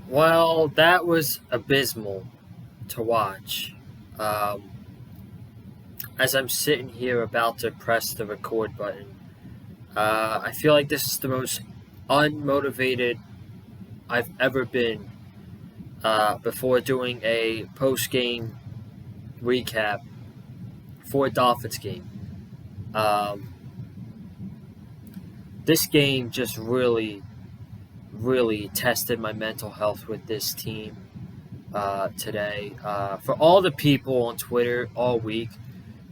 Well, that was abysmal to watch. Um, as I'm sitting here about to press the record button, I feel like this is the most unmotivated I've ever been before doing a post game recap for a Dolphins game. Um, this game just really tested my mental health with this team today. For all the people on Twitter all week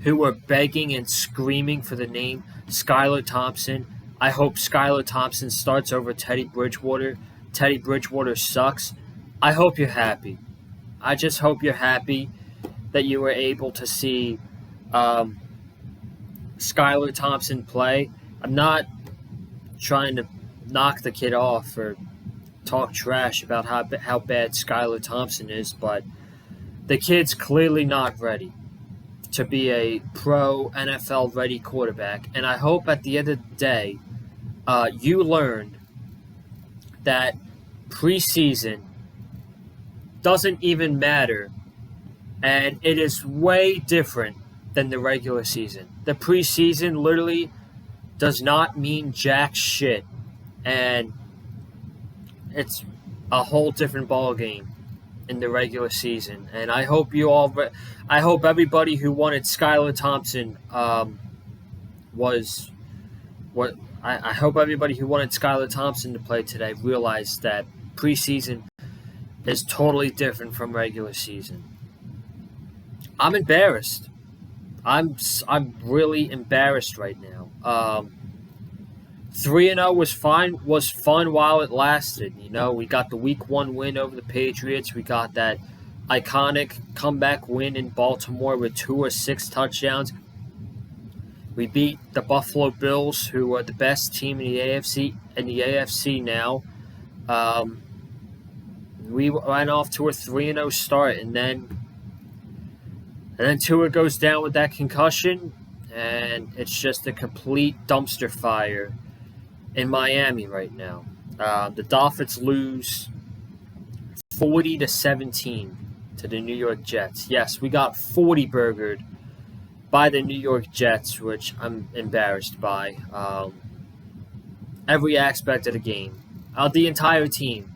who were begging and screaming for the name Skylar Thompson, I hope Skylar Thompson starts over Teddy Bridgewater. Teddy Bridgewater sucks. I hope you're happy. I just hope you're happy that you were able to see um, Skylar Thompson play. I'm not trying to knock the kid off or talk trash about how bad Skylar Thompson is, but the kid's clearly not ready to be a pro NFL ready quarterback. And I hope at the end of the day, you learned that preseason doesn't even matter, and it is way different than the regular season. The preseason literally does not mean jack shit, and it's a whole different ball game in the regular season. And I hope everybody who wanted Skylar Thompson was what I hope everybody who wanted Skylar Thompson to play today realized that preseason is totally different from regular season. I'm embarrassed. I'm really embarrassed right now. 3-0 was fun while it lasted. You know, we got the week 1 win over the Patriots. We got that iconic comeback win in Baltimore with 2 or 6 touchdowns. We beat the Buffalo Bills, who are the best team in the AFC now. We ran off to a 3-0 start, and then Tua goes down with that concussion, and it's just a complete dumpster fire in Miami right now. The Dolphins lose 40-17 to the New York Jets. Yes, we got 40 burgered by the New York Jets, which I'm embarrassed by. Every aspect of the game, the entire team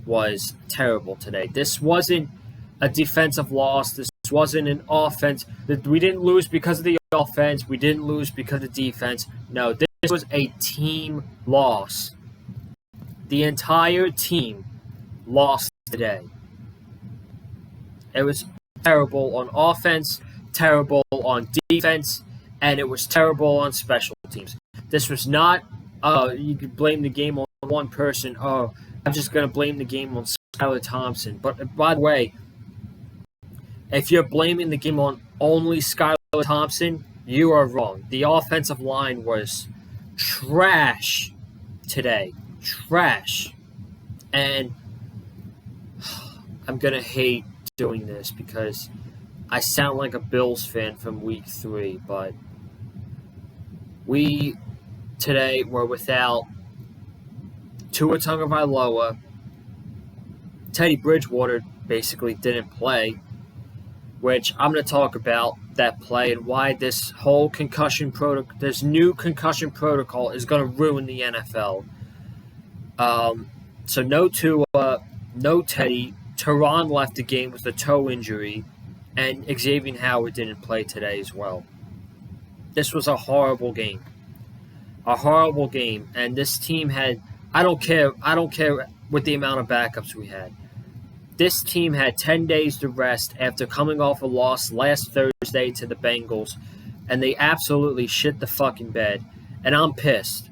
was terrible today. This wasn't a defensive loss. This wasn't an offense. We didn't lose because of the offense. We didn't lose because of defense. No, this was a team loss. The entire team lost today. It was terrible on offense, terrible on defense, and it was terrible on special teams. This was not, you could blame the game on one person. Oh, I'm just going to blame the game on Skylar Thompson. But by the way, if you're blaming the game on only Skylar Thompson, you are wrong. The offensive line was trash today. Trash. And I'm going to hate doing this because I sound like a Bills fan from week 3, but we today were without Tua Tagovailoa. Teddy Bridgewater basically didn't play, which I'm going to talk about that play and why this whole this new concussion protocol is going to ruin the NFL. So no Tua, no Teddy. Teron left the game with a toe injury, and Xavier Howard didn't play today as well. This was a horrible game. And this team had, I don't care with the amount of backups we had. This team had 10 days to rest after coming off a loss last Thursday to the Bengals, and they absolutely shit the fucking bed. And I'm pissed.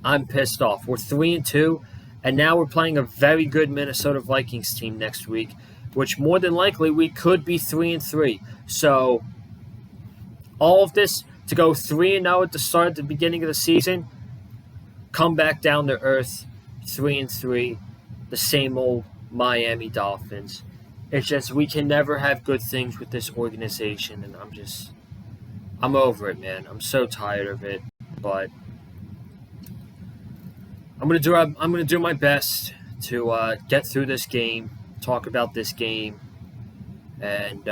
I'm pissed off. We're 3-2, and now we're playing a very good Minnesota Vikings team next week, which more than likely we could be 3-3. So all of this to go 3-0 at the beginning of the season, come back down to earth, 3-3, the same old Miami Dolphins. It's just we can never have good things with this organization, and I'm over it, man. I'm so tired of it, but I'm gonna do my best to get through this game, talk about this game, and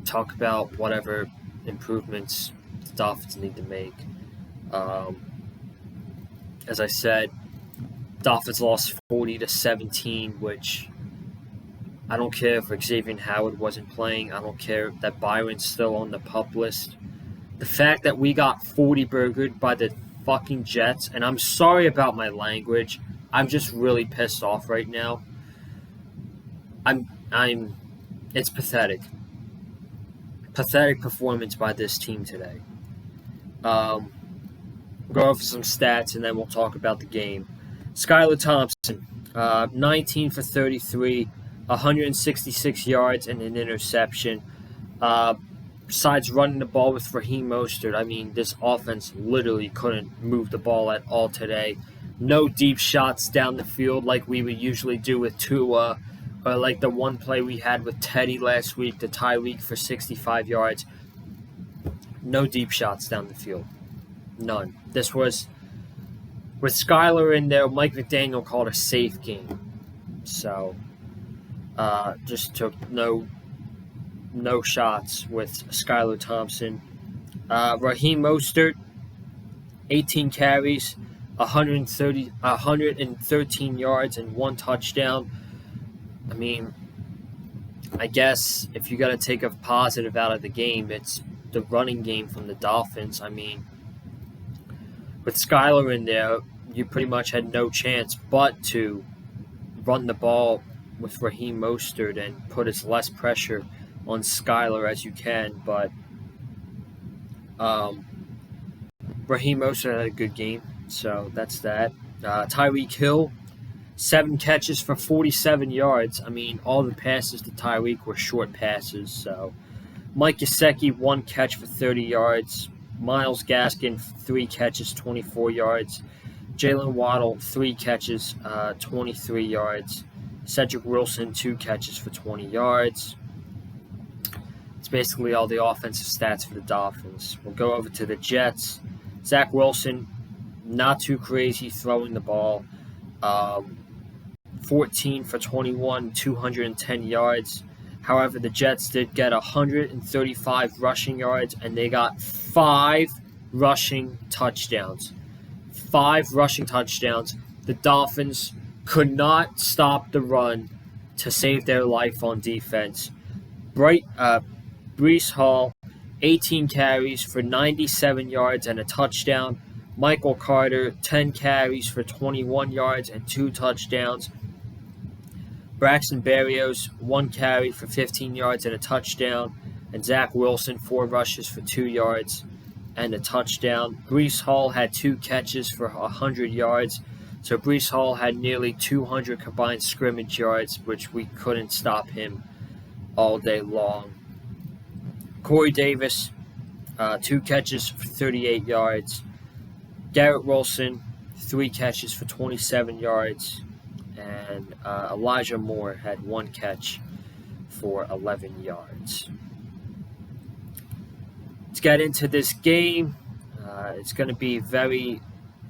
talk about whatever improvements the Dolphins need to make. As I said, Dolphins lost 40-17, which I don't care if Xavier Howard wasn't playing. I don't care that Byron's still on the PUP list. The fact that we got 40-burgered by the fucking Jets, and I'm sorry about my language. I'm just really pissed off right now. It's pathetic. Pathetic performance by this team today. We'll go over some stats and then we'll talk about the game. Skylar Thompson, 19 for 33, 166 yards and an interception. Besides running the ball with Raheem Mostert, I mean, this offense literally couldn't move the ball at all today. No deep shots down the field like we would usually do with Tua, or like the one play we had with Teddy last week, the Tyreek for 65 yards. No deep shots down the field. None. This was, with Skylar in there, Mike McDaniel called a safe game. So, just took no shots with Skylar Thompson. Raheem Mostert, 18 carries, 113 yards and 1 touchdown. I mean, I guess if you got to take a positive out of the game, it's the running game from the Dolphins. I mean, with Skylar in there, you pretty much had no chance but to run the ball with Raheem Mostert and put as less pressure on Skylar as you can. But Raheem Mostert had a good game, so that's that. Tyreek Hill, 7 catches for 47 yards. I mean, all the passes to Tyreek were short passes. So Mike Gesicki, 1 catch for 30 yards. Myles Gaskin, 3 catches, 24 yards. Jalen Waddle, 3 catches, 23 yards. Cedric Wilson, 2 catches for 20 yards. It's basically all the offensive stats for the Dolphins. We'll go over to the Jets. Zach Wilson, not too crazy throwing the ball. 14 for 21, 210 yards. However, the Jets did get 135 rushing yards, and they got 5 rushing touchdowns. 5 rushing touchdowns. The Dolphins could not stop the run to save their life on defense. Breece Hall, 18 carries for 97 yards and a touchdown. Michael Carter, 10 carries for 21 yards and 2 touchdowns. Braxton Berrios, 1 carry for 15 yards and a touchdown. And Zach Wilson, 4 rushes for 2 yards and a touchdown. Breece Hall had 2 catches for 100 yards. So Breece Hall had nearly 200 combined scrimmage yards, which we couldn't stop him all day long. Corey Davis, 2 catches for 38 yards. Garrett Wilson, 3 catches for 27 yards. And Elijah Moore had 1 catch for 11 yards. Let's get into this game. It's going to be very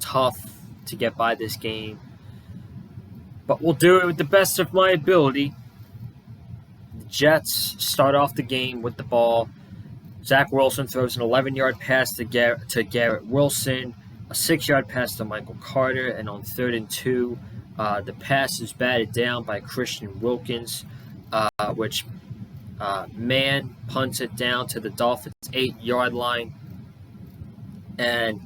tough to get by this game, but we'll do it with the best of my ability. The Jets start off the game with the ball. Zach Wilson throws an 11-yard pass to Garrett Wilson, a 6-yard pass to Michael Carter, and on 3rd and 2, the pass is batted down by Christian Wilkins, which man punts it down to the Dolphins' 8-yard line. And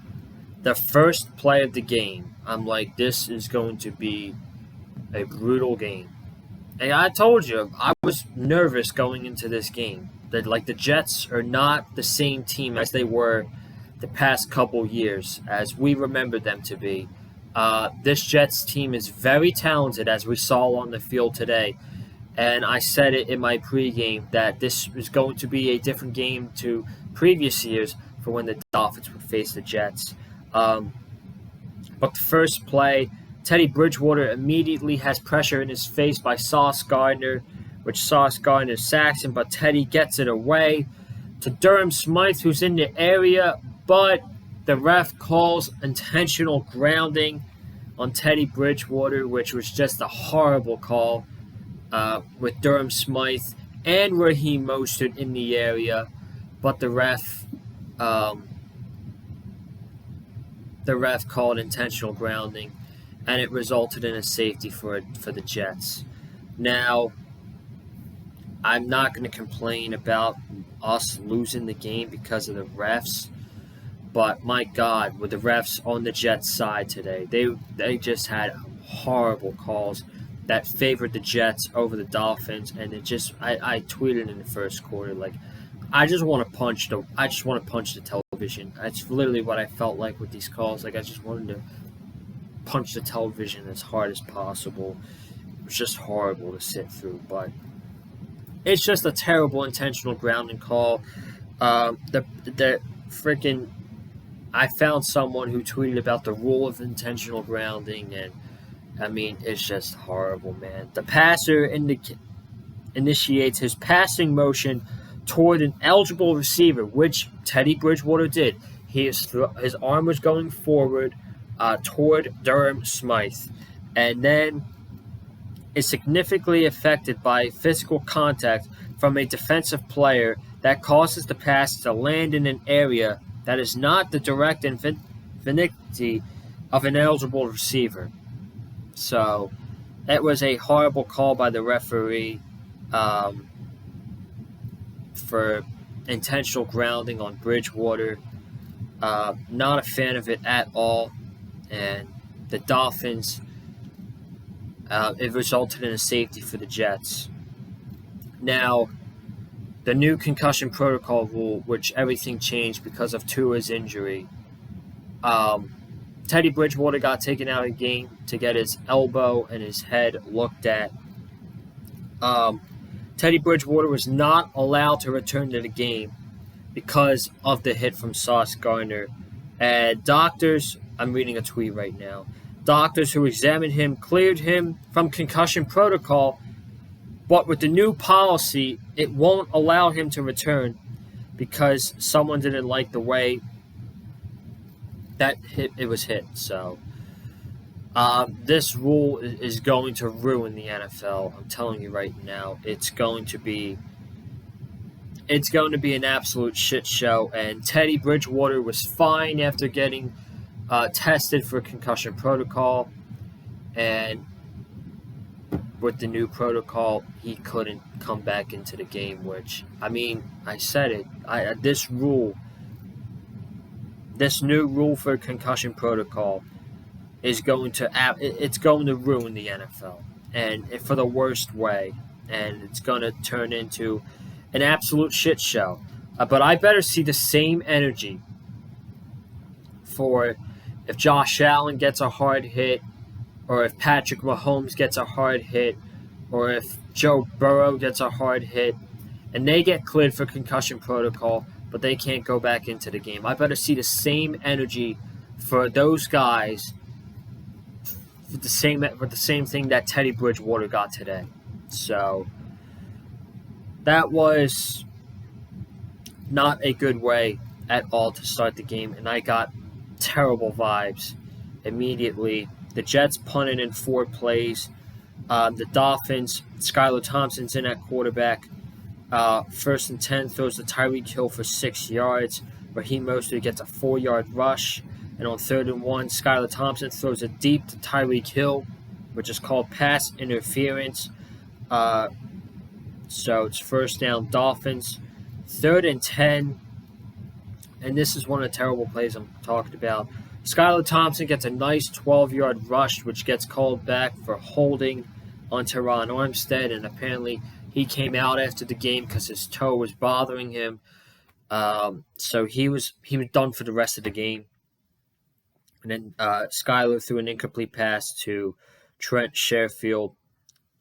the first play of the game, I'm like, this is going to be a brutal game. And I told you, I was nervous going into this game. That like the Jets are not the same team as they were the past couple years, as we remember them to be. This Jets team is very talented, as we saw on the field today. And I said it in my pregame that this is going to be a different game to previous years for when the Dolphins would face the Jets. But the first play, Teddy Bridgewater immediately has pressure in his face by Sauce Gardner, which Sauce Gardner sacks him, but Teddy gets it away to Durham Smythe, who's in the area, but the ref calls intentional grounding on Teddy Bridgewater, which was just a horrible call with Durham Smythe and Raheem Mostert in the area, but um, the ref called intentional grounding, and it resulted in a safety for the Jets. Now, I'm not going to complain about us losing the game because of the refs, but my God, with the refs on the Jets' side today, they just had horrible calls that favored the Jets over the Dolphins, and I tweeted in the first quarter like I just want to punch the television. That's literally what I felt like with these calls. Like I just wanted to punch the television as hard as possible. It was just horrible to sit through, but it's just a terrible intentional grounding call. The freaking I found someone who tweeted about the rule of intentional grounding, and I mean it's just horrible, man. The passer initiates his passing motion toward an eligible receiver, which Teddy Bridgewater did. His arm was going forward toward Durham Smythe, and then is significantly affected by physical contact from a defensive player that causes the pass to land in an area that is not the direct vicinity of an eligible receiver. So, it was a horrible call by the referee for intentional grounding on Bridgewater. Not a fan of it at all. And the Dolphins, it resulted in a safety for the Jets. Now, the new concussion protocol rule, which everything changed because of Tua's injury. Teddy Bridgewater got taken out of the game to get his elbow and his head looked at. Teddy Bridgewater was not allowed to return to the game because of the hit from Sauce Gardner. And doctors, I'm reading a tweet right now, doctors who examined him cleared him from concussion protocol, but with the new policy, it won't allow him to return because someone didn't like the way that it was hit. So this rule is going to ruin the NFL. I'm telling you right now, it's going to be an absolute shit show. And Teddy Bridgewater was fine after getting tested for concussion protocol, and with the new protocol, he couldn't come back into the game. Which, I mean, I said it. This new rule for concussion protocol is going to ruin the NFL, and for the worst way, and it's going to turn into an absolute shit show. But I better see the same energy for if Josh Allen gets a hard hit, or if Patrick Mahomes gets a hard hit, or if Joe Burrow gets a hard hit, and they get cleared for concussion protocol, but they can't go back into the game. I better see the same energy for those guys with the same thing that Teddy Bridgewater got today. So that was not a good way at all to start the game, and I got terrible vibes immediately. The Jets punted in 4 plays. The Dolphins, Skylar Thompson's in at quarterback. 1st and 10, throws to Tyreek Hill for 6 yards. Raheem Mostert gets a 4-yard rush. And on 3rd and 1, Skylar Thompson throws it deep to Tyreek Hill, which is called pass interference. So it's 1st down Dolphins. 3rd and 10. And this is one of the terrible plays I'm talking about. Skylar Thompson gets a nice 12-yard rush, which gets called back for holding on Teron Armstead, and apparently he came out after the game because his toe was bothering him. So he was done for the rest of the game. And then Skylar threw an incomplete pass to Trent Sherfield.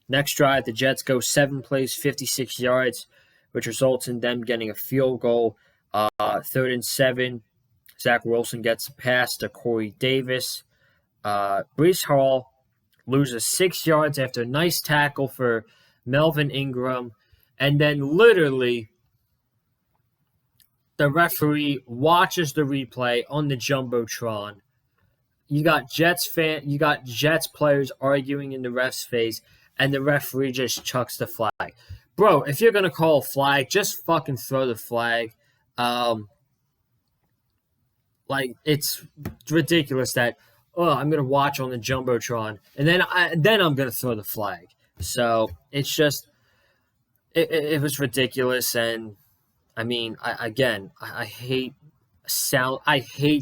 Next drive, the Jets go 7 plays, 56 yards, which results in them getting a field goal. 3rd and 7. Zach Wilson gets a pass to Corey Davis. Breece Hall loses 6 yards after a nice tackle for Melvin Ingram. And then literally, the referee watches the replay on the Jumbotron. you got Jets players arguing in the ref's face, and the referee just chucks the flag. Bro, if you're gonna call a flag, just fucking throw the flag. Like, it's ridiculous that, I'm gonna watch on the jumbotron, and then I'm gonna throw the flag. So it's just it was ridiculous, and I mean, I hate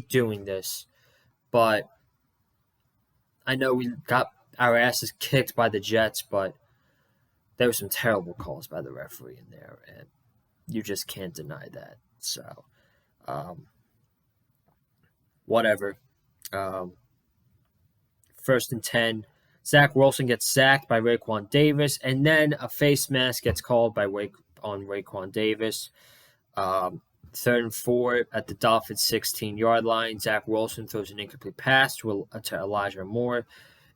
doing this, but I know we got our asses kicked by the Jets, but there were some terrible calls by the referee in there, and you just can't deny that. So, whatever. 1st and 10. Zach Wilson gets sacked by Raekwon Davis, and then a face mask gets called on Raekwon Davis. 3rd and 4 at the Dolphins' 16-yard line. Zach Wilson throws an incomplete pass to Elijah Moore.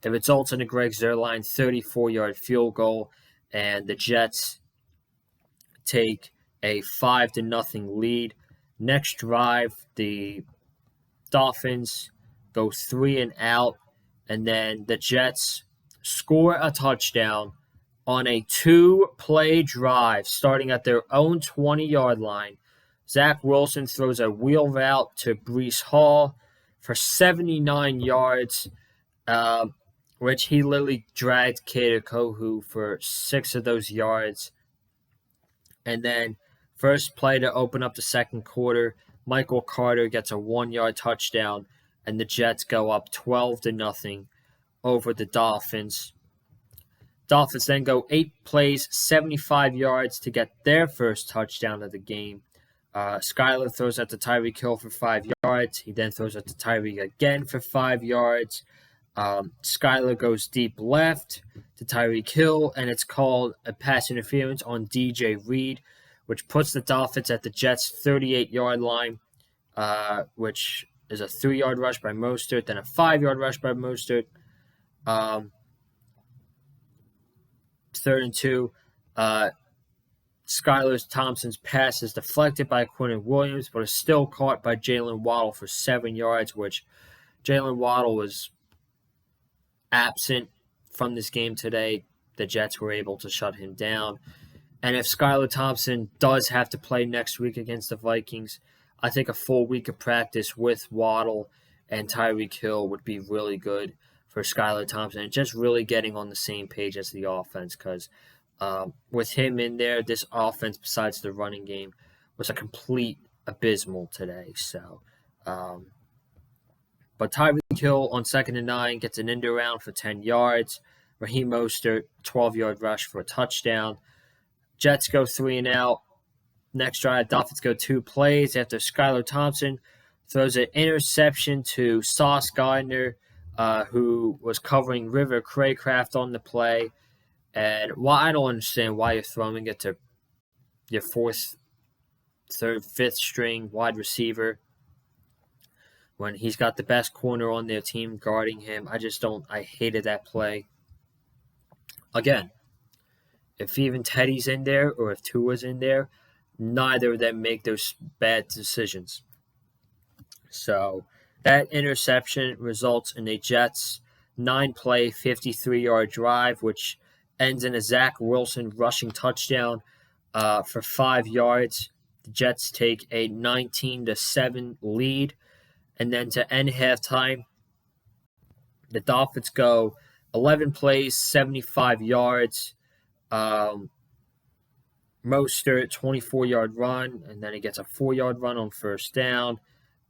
It results in a Greg Zuerlein 34-yard field goal, and the Jets take a 5-0 lead. Next drive, the Dolphins go 3 and out, and then the Jets score a touchdown on a 2-play drive starting at their own 20-yard line. Zach Wilson throws a wheel route to Breece Hall for 79 yards, which he literally dragged Kader Kohou for 6 of those yards. And then first play to open up the second quarter, Michael Carter gets a 1-yard touchdown, and the Jets go up 12-0 over the Dolphins. Dolphins then go 8 plays, 75 yards to get their first touchdown of the game. Skyler throws out to Tyreek Hill for 5 yards. He then throws out to Tyreek again for 5 yards. Skyler goes deep left to Tyreek Hill, and it's called a pass interference on DJ Reed, which puts the Dolphins at the Jets' 38-yard line, which is a 3-yard rush by Mostert, then a 5-yard rush by Mostert. 3rd and 2. Skylar Thompson's pass is deflected by Quentin Williams, but is still caught by Jalen Waddle for 7 yards, which Jalen Waddle was absent from this game today. The Jets were able to shut him down. And if Skylar Thompson does have to play next week against the Vikings, I think a full week of practice with Waddle and Tyreek Hill would be really good for Skylar Thompson, and just really getting on the same page as the offense, because with him in there, this offense, besides the running game, was a complete abysmal today. So, but Tyreek Hill on 2nd and 9 gets an end around for 10 yards. Raheem Mostert, 12-yard rush for a touchdown. Jets go 3 and out. Next drive, Dolphins go 2 plays after Skylar Thompson throws an interception to Sauce Gardner, who was covering River Craycraft on the play. And I don't understand why you're throwing it to your 4th, 3rd, 5th string wide receiver when he's got the best corner on their team guarding him. I hated that play. Again, if even Teddy's in there or if Tua's in there, neither of them make those bad decisions. So that interception results in a Jets 9-play, 53-yard drive, which ends in a Zach Wilson rushing touchdown for 5 yards. The Jets take a 19-7 lead. And then to end halftime, the Dolphins go 11 plays, 75 yards. Mostert, 24-yard run, and then he gets a 4-yard run on first down.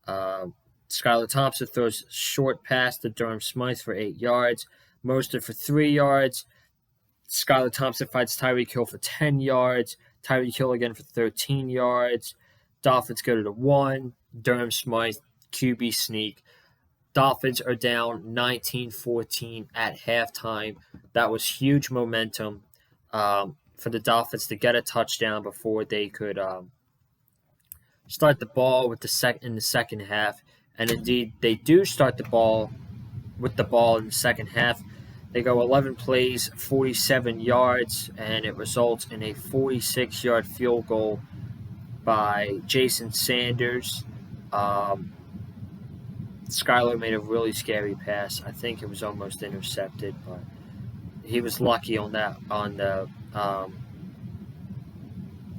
Skylar Thompson throws a short pass to Durham Smythe for 8 yards. Mostert for 3 yards. Skylar Thompson fights Tyreek Hill for 10 yards. Tyreek Hill again for 13 yards. Dolphins go to the 1. Durham Smythe, QB sneak. Dolphins are down 19-14 at halftime. That was huge momentum for the Dolphins to get a touchdown before they could start the ball in the second half. And indeed, they do start the ball in the second half. They go 11 plays, 47 yards, and it results in a 46-yard field goal by Jason Sanders. Skylar made a really scary pass. I think it was almost intercepted, but he was lucky on the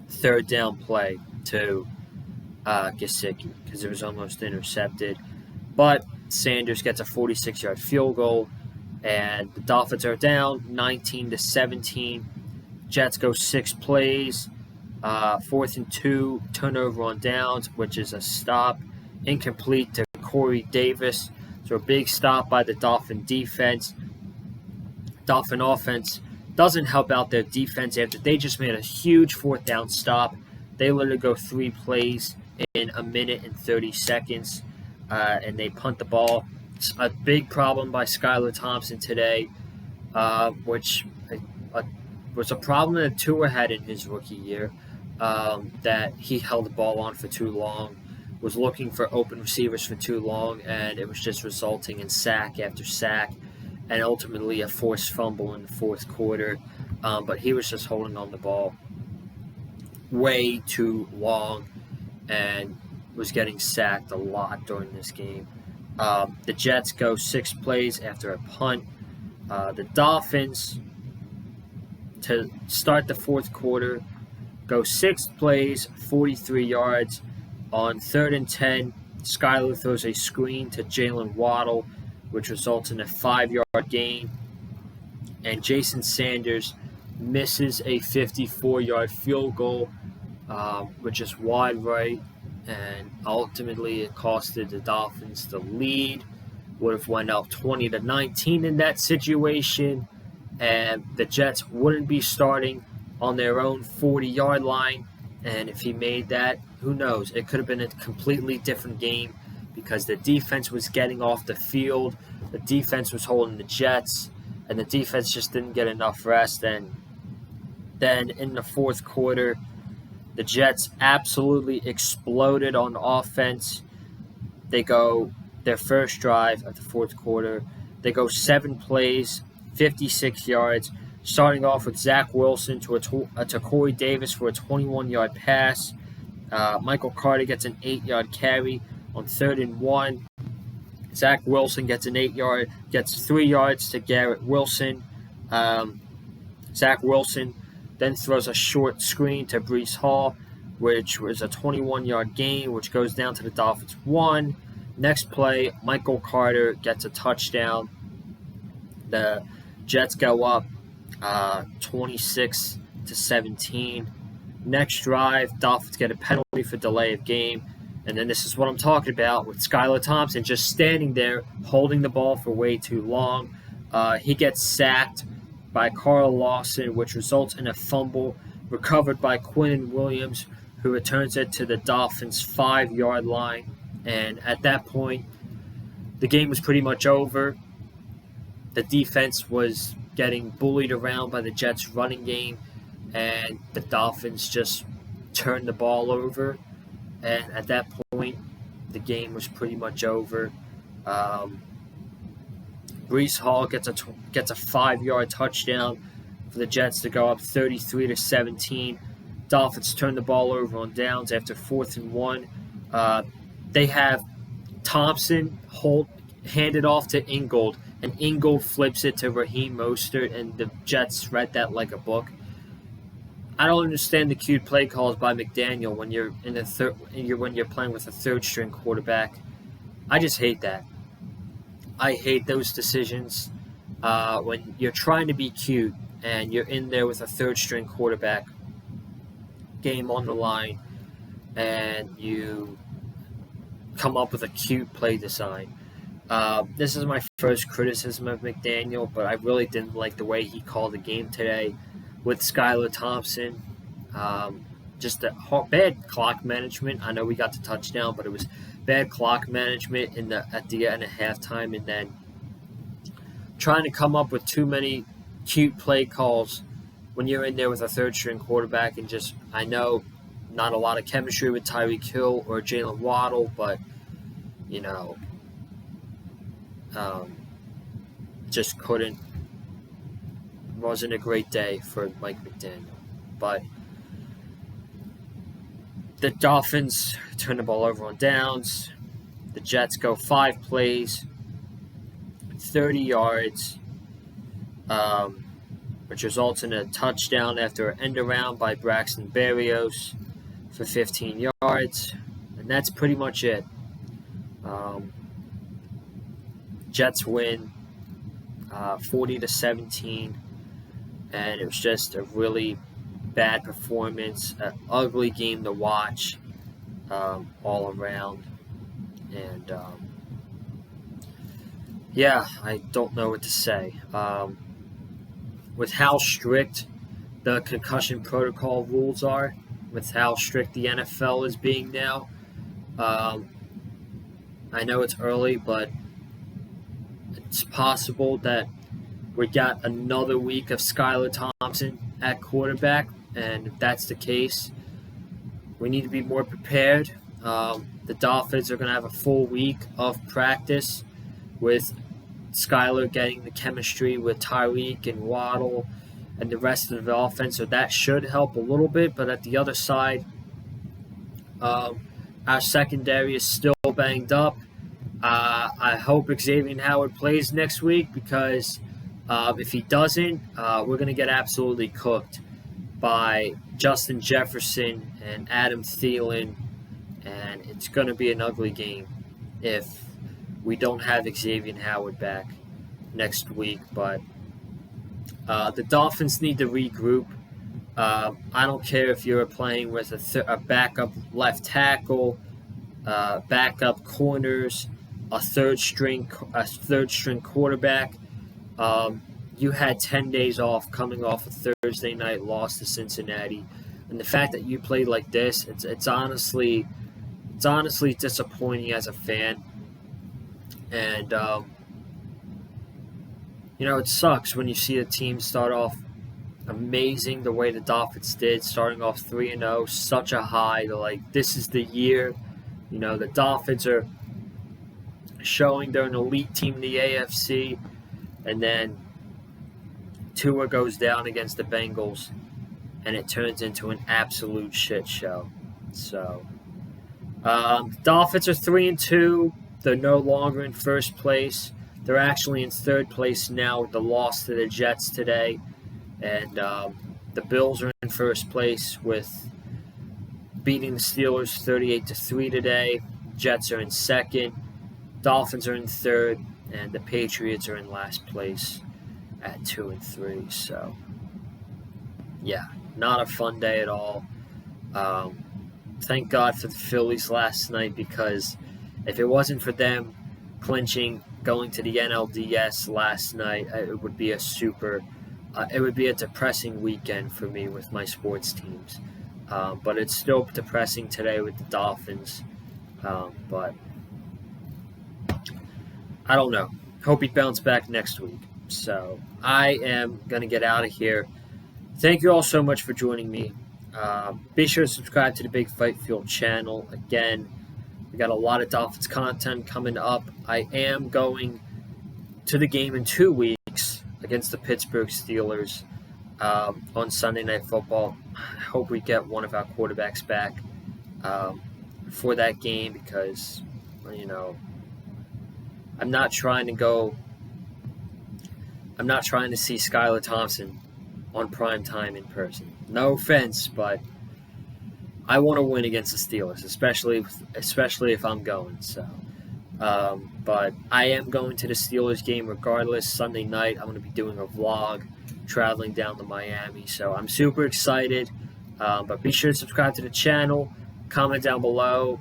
third down play to Gesicki because it was almost intercepted. But Sanders gets a 46-yard field goal, and the Dolphins are down 19-17. Jets go 6 plays, 4th and 2, turnover on downs, which is a stop, incomplete to Corey Davis. So a big stop by the Dolphin defense. Dolphin offense doesn't help out their defense after they just made a huge 4th down stop. They literally go 3 plays in a minute and 30 seconds, and they punt the ball. It's a big problem by Skylar Thompson today, which was a problem that Tua had in his rookie year, that he held the ball on for too long, was looking for open receivers for too long, and it was just resulting in sack after sack, and ultimately a forced fumble in the 4th quarter. But he was just holding on the ball way too long and was getting sacked a lot during this game. The Jets go 6 plays after a punt. The Dolphins, to start the 4th quarter, go 6 plays, 43 yards. On 3rd and 10, Skylar throws a screen to Jalen Waddle, which results in a 5-yard gain. And Jason Sanders misses a 54-yard field goal, which is wide right. And ultimately it costed the Dolphins the lead. Would have went up 20-19 in that situation. And the Jets wouldn't be starting on their own 40-yard line. And if he made that, who knows? It could have been a completely different game because the defense was getting off the field. The defense was holding the Jets, and the defense just didn't get enough rest. And then in the 4th quarter, the Jets absolutely exploded on offense. They go their first drive of the 4th quarter. They go 7 plays, 56 yards, starting off with Zach Wilson to Corey Davis for a 21-yard pass. Michael Carter gets an 8-yard carry on 3rd and 1. Zach Wilson gets an 8-yard, gets 3 yards to Garrett Wilson. Zach Wilson then throws a short screen to Breece Hall, which was a 21-yard gain, which goes down to the Dolphins 1. Next play, Michael Carter gets a touchdown. The Jets go up 26-17. Next drive, Dolphins get a penalty for delay of game. And then this is what I'm talking about with Skylar Thompson just standing there holding the ball for way too long. He gets sacked by Carl Lawson, which results in a fumble recovered by Quinnen Williams, who returns it to the Dolphins' 5-yard line. And at that point, the game was pretty much over. The defense was getting bullied around by the Jets' running game, and the Dolphins just turned the ball over. And at that point, the game was pretty much over. Breece Hall gets a 5-yard touchdown for the Jets to go up 33-17. Dolphins turn the ball over on downs after 4th and 1. They have Thompson hand it off to Ingold, and Ingold flips it to Raheem Mostert, and the Jets read that like a book. I don't understand the cute play calls by McDaniel when you're when you're playing with a 3rd-string quarterback. I just hate that. I hate those decisions when you're trying to be cute and you're in there with a 3rd-string quarterback, game on the line, and you come up with a cute play design. This is my first criticism of McDaniel, but I really didn't like the way he called the game today with Skylar Thompson. Just bad clock management. I know we got the touchdown, but it was bad clock management at the end of halftime, and then trying to come up with too many cute play calls when you're in there with a 3rd-string quarterback, and just, I know not a lot of chemistry with Tyreek Hill or Jalen Waddle, but just wasn't a great day for Mike McDaniel. But the Dolphins turn the ball over on downs. The Jets go 5 plays, 30 yards, which results in a touchdown after an end around by Braxton Berrios for 15 yards. And that's pretty much it. Jets win 40-17, and it was just a really bad performance, an ugly game to watch all around. And I don't know what to say. With how strict the concussion protocol rules are, with how strict the NFL is being now, I know it's early, but it's possible that we got another week of Skylar Thompson at quarterback, and if that's the case, we need to be more prepared. The Dolphins are going to have a full week of practice with Skylar getting the chemistry with Tyreek and Waddle and the rest of the offense, so that should help a little bit. But at the other side, our secondary is still banged up. I hope Xavier Howard plays next week, because if he doesn't, we're going to get absolutely cooked by Justin Jefferson and Adam Thielen, and it's going to be an ugly game if we don't have Xavier Howard back next week. But the Dolphins need to regroup. I don't care if you're playing with a backup left tackle, backup corners, a third string quarterback. You had 10 days off coming off a Thursday night loss to Cincinnati, and the fact that you played like this, it's honestly disappointing as a fan. And it sucks when you see a team start off amazing the way the Dolphins did, starting off 3-0, such a high. They're like, this is the year. The Dolphins are showing they're an elite team in the AFC, and then Tua goes down against the Bengals, and it turns into an absolute shit show. So, the Dolphins are 3-2. They're no longer in first place. They're actually in third place now with the loss to the Jets today. And the Bills are in first place with beating the Steelers 38-3 today. Jets are in second. Dolphins are in third. And the Patriots are in last place at 2-3. So, not a fun day at all. Thank God for the Phillies last night, because if it wasn't for them clinching, going to the NLDS last night, it would be a depressing weekend for me with my sports teams. But it's still depressing today with the Dolphins. But I don't know. Hope he bounce back next week. So I am going to get out of here. Thank you all so much for joining me. Be sure to subscribe to the Big Fight Field channel. Again, we got a lot of Dolphins content coming up. I am going to the game in 2 weeks against the Pittsburgh Steelers on Sunday Night Football. I hope we get one of our quarterbacks back for that game, because, I'm not trying to see Skylar Thompson on prime time in person. No offense, but I want to win against the Steelers, especially if I'm going. So, but I am going to the Steelers game regardless. Sunday night, I'm going to be doing a vlog, traveling down to Miami. So I'm super excited. But be sure to subscribe to the channel. Comment down below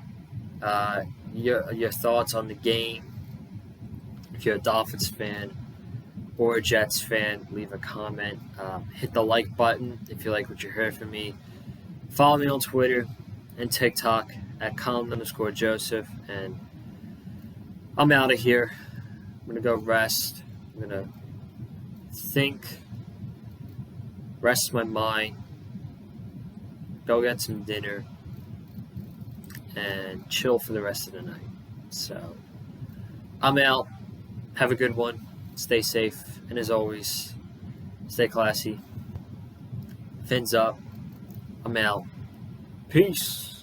your thoughts on the game. If you're a Dolphins fan or a Jets fan, leave a comment. Hit the like button if you like what you heard from me. Follow me on Twitter and TikTok at Colin_Joseph. And I'm out of here. I'm going to go rest. I'm going to think, rest my mind, go get some dinner, and chill for the rest of the night. So I'm out. Have a good one. Stay safe. And as always, stay classy. Fins up. I'm out. Peace.